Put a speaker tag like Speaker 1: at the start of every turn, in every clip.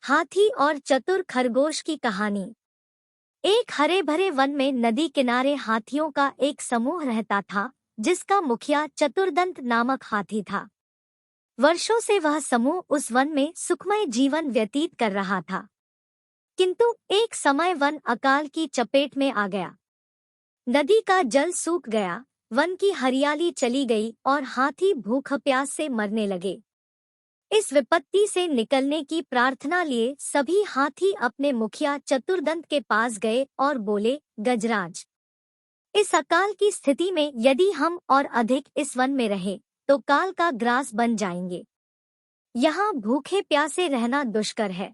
Speaker 1: हाथी और चतुर खरगोश की कहानी। एक हरे भरे वन में नदी किनारे हाथियों का एक समूह रहता था, जिसका मुखिया चतुर्दंत नामक हाथी था। वर्षों से वह समूह उस वन में सुखमय जीवन व्यतीत कर रहा था। किंतु एक समय वन अकाल की चपेट में आ गया। नदी का जल सूख गया, वन की हरियाली चली गई और हाथी भूख प्यास से मरने लगे। इस विपत्ति से निकलने की प्रार्थना लिए सभी हाथी अपने मुखिया चतुर्दंत के पास गए और बोले, गजराज, इस अकाल की स्थिति में यदि हम और अधिक इस वन में रहे तो काल का ग्रास बन जाएंगे। यहाँ भूखे प्यासे रहना दुष्कर है।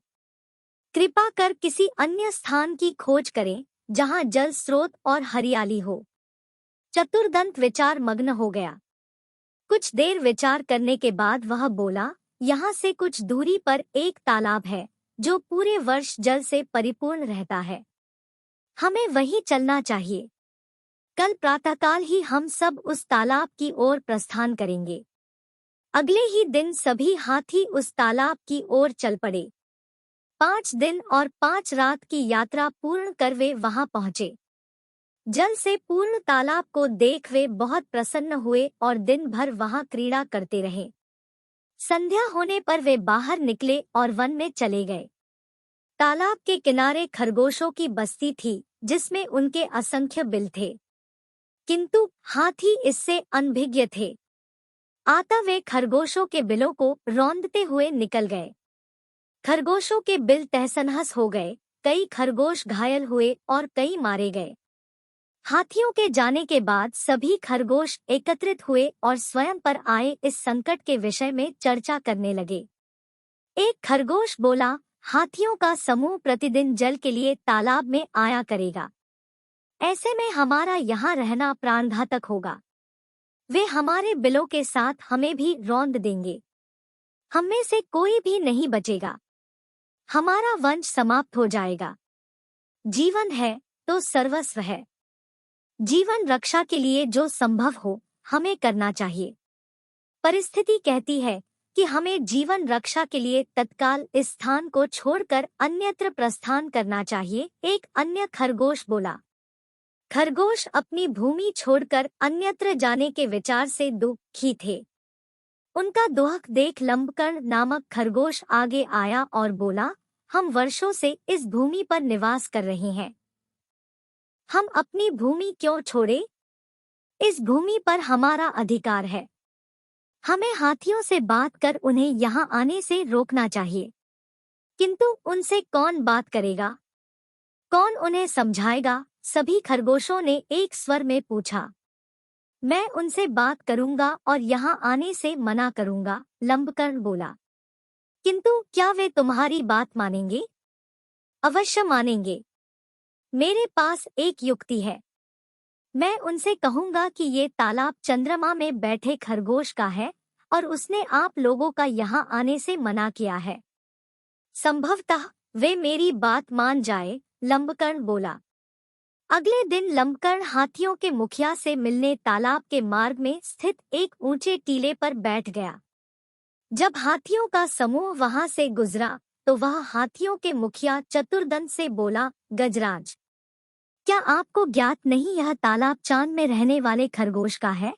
Speaker 1: कृपा कर किसी अन्य स्थान की खोज करें जहाँ जल स्रोत और हरियाली हो। चतुर्दंत विचार मग्न हो गया। कुछ देर विचार करने के बाद वह बोला, यहाँ से कुछ दूरी पर एक तालाब है जो पूरे वर्ष जल से परिपूर्ण रहता है। हमें वहीं चलना चाहिए। कल प्रातःकाल ही हम सब उस तालाब की ओर प्रस्थान करेंगे। अगले ही दिन सभी हाथी उस तालाब की ओर चल पड़े। 5 दिन और 5 रात की यात्रा पूर्ण कर वे वहां पहुंचे। जल से पूर्ण तालाब को देख वे बहुत प्रसन्न हुए और दिन भर वहां क्रीड़ा करते रहे। संध्या होने पर वे बाहर निकले और वन में चले गए। तालाब के किनारे खरगोशों की बस्ती थी, जिसमें उनके असंख्य बिल थे, किंतु हाथी इससे अनभिज्ञ थे। आता वे खरगोशों के बिलों को रौंदते हुए निकल गए। खरगोशों के बिल तहस-नहस हो गए, कई खरगोश घायल हुए और कई मारे गए। हाथियों के जाने के बाद सभी खरगोश एकत्रित हुए और स्वयं पर आए इस संकट के विषय में चर्चा करने लगे। एक खरगोश बोला, हाथियों का समूह प्रतिदिन जल के लिए तालाब में आया करेगा। ऐसे में हमारा यहाँ रहना प्राणघातक होगा। वे हमारे बिलों के साथ हमें भी रौंद देंगे। हम में से कोई भी नहीं बचेगा। हमारा वंश समाप्त हो जाएगा। जीवन है तो सर्वस्व है। जीवन रक्षा के लिए जो संभव हो हमें करना चाहिए। परिस्थिति कहती है कि हमें जीवन रक्षा के लिए तत्काल इस स्थान को छोड़कर अन्यत्र प्रस्थान करना चाहिए। एक अन्य खरगोश बोला। खरगोश अपनी भूमि छोड़कर अन्यत्र जाने के विचार से दुखी थे। उनका दुख देख लंबकर्ण नामक खरगोश आगे आया और बोला, हम वर्षों से इस भूमि पर निवास कर रहे हैं। हम अपनी भूमि क्यों छोड़े? इस भूमि पर हमारा अधिकार है। हमें हाथियों से बात कर उन्हें यहाँ आने से रोकना चाहिए। किंतु उनसे कौन बात करेगा? कौन उन्हें समझाएगा? सभी खरगोशों ने एक स्वर में पूछा। मैं उनसे बात करूंगा और यहाँ आने से मना करूंगा, लंबकर्ण बोला। किंतु क्या वे तुम्हारी बात मानेंगे? अवश्य मानेंगे। मेरे पास एक युक्ति है। मैं उनसे कहूंगा कि ये तालाब चंद्रमा में बैठे खरगोश का है और उसने आप लोगों का यहाँ आने से मना किया है। संभवतः वे मेरी बात मान जाए, लंबकर्ण बोला। अगले दिन लंबकर्ण हाथियों के मुखिया से मिलने तालाब के मार्ग में स्थित एक ऊंचे टीले पर बैठ गया। जब हाथियों का समूह वहां से गुजरा तो वह हाथियों के मुखिया चतुर्दंत से बोला, गजराज, क्या आपको ज्ञात नहीं यह तालाब चांद में रहने वाले खरगोश का है?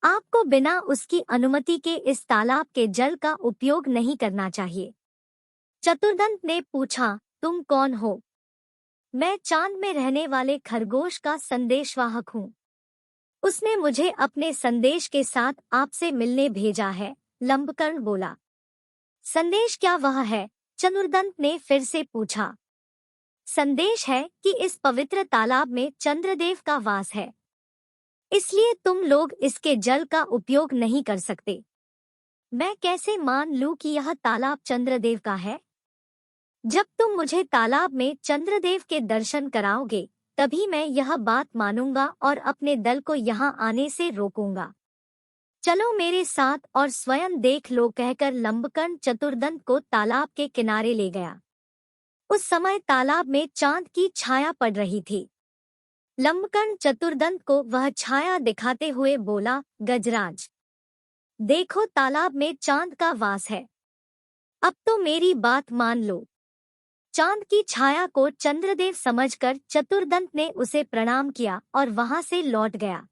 Speaker 1: आपको बिना उसकी अनुमति के इस तालाब के जल का उपयोग नहीं करना चाहिए। चतुर्दंत ने पूछा, तुम कौन हो? मैं चांद में रहने वाले खरगोश का संदेशवाहक हूँ। उसने मुझे अपने संदेश के साथ आपसे मिलने भेजा है, लंबकर्ण बोला। संदेश क्या वह है? चतुर्दंत ने फिर से पूछा। संदेश है कि इस पवित्र तालाब में चंद्रदेव का वास है, इसलिए तुम लोग इसके जल का उपयोग नहीं कर सकते। मैं कैसे मान लूं कि यह तालाब चंद्रदेव का है? जब तुम मुझे तालाब में चंद्रदेव के दर्शन कराओगे, तभी मैं यह बात मानूंगा और अपने दल को यहाँ आने से रोकूंगा। चलो मेरे साथ और स्वयं देख लो, कहकर लंबकर्ण चतुर्दंत को तालाब के किनारे ले गया। उस समय तालाब में चांद की छाया पड़ रही थी। लंबकर्ण चतुर्दंत को वह छाया दिखाते हुए बोला, गजराज, देखो तालाब में चांद का वास है। अब तो मेरी बात मान लो। चांद की छाया को चंद्रदेव समझकर चतुर्दंत ने उसे प्रणाम किया और वहां से लौट गया।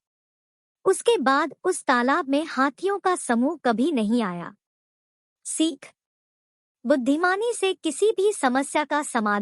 Speaker 1: उसके बाद उस तालाब में हाथियों का समूह कभी नहीं आया। सीख: बुद्धिमानी से किसी भी समस्या का समाधान